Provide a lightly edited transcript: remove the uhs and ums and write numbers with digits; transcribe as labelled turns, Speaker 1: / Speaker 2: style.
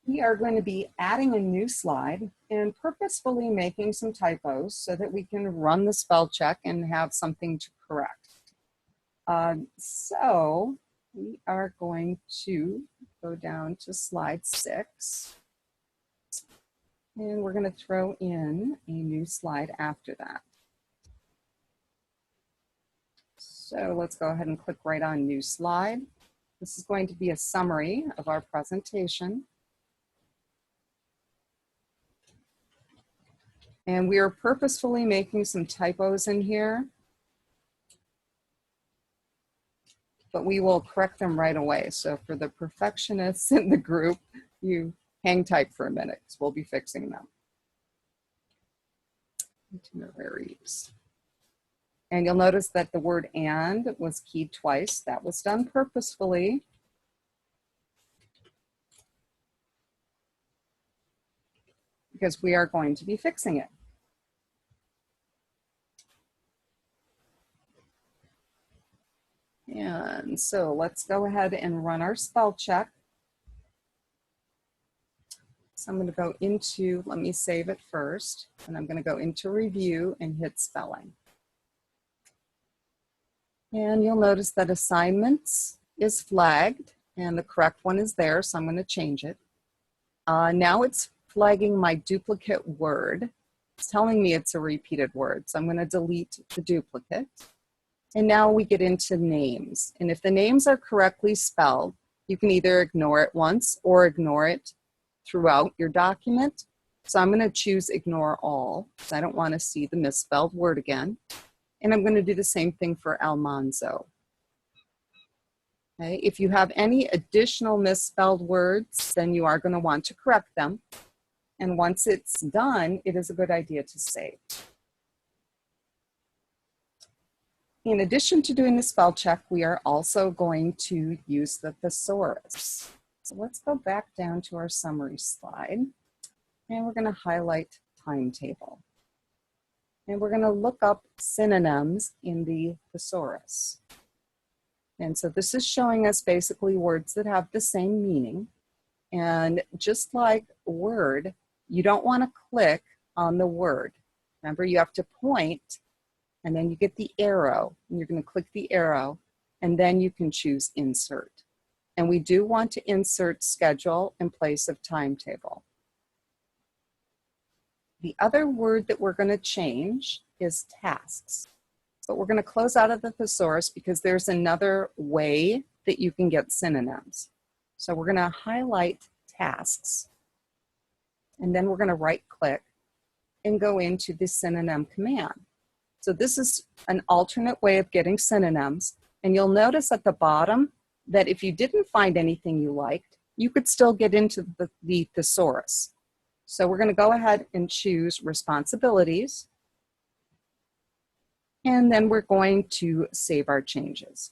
Speaker 1: we are going to be adding a new slide and purposefully making some typos so that we can run the spell check and have something to correct. So we are going to go down to slide 6. And we're going to throw in a new slide after that. So let's go ahead and click right on New Slide. This is going to be a summary of our presentation. And we are purposefully making some typos in here, but we will correct them right away. So for the perfectionists in the group, you hang tight for a minute because we'll be fixing them. Itineraries. And you'll notice that the word "and" was keyed twice. That was done purposefully. Because we are going to be fixing it. And so let's go ahead and run our spell check. So I'm going to go into, let me save it first, and I'm going to go into review and hit spelling. And you'll notice that assignments is flagged and the correct one is there, so I'm going to change it. Now it's flagging my duplicate word. It's telling me it's a repeated word, so I'm going to delete the duplicate. And now we get into names. And if the names are correctly spelled, you can either ignore it once or ignore it throughout your document. So I'm going to choose ignore all, because I don't want to see the misspelled word again. And I'm going to do the same thing for Almanzo. Okay. If you have any additional misspelled words, then you are going to want to correct them. And once it's done, it is a good idea to save. In addition to doing the spell check, we are also going to use the Thesaurus. So let's go back down to our summary slide, and we're going to highlight timetable. And we're going to look up synonyms in the Thesaurus. And so this is showing us basically words that have the same meaning. And just like word, you don't want to click on the word. Remember, you have to point, and then you get the arrow, and you're going to click the arrow, and then you can choose insert. And we do want to insert schedule in place of timetable. The other word that we're going to change is tasks. But we're going to close out of the thesaurus because there's another way that you can get synonyms. So we're going to highlight tasks, and then we're going to right click and go into the synonym command. So this is an alternate way of getting synonyms, and you'll notice at the bottom that if you didn't find anything you liked, you could still get into the thesaurus. So we're going to go ahead and choose responsibilities, and then we're going to save our changes.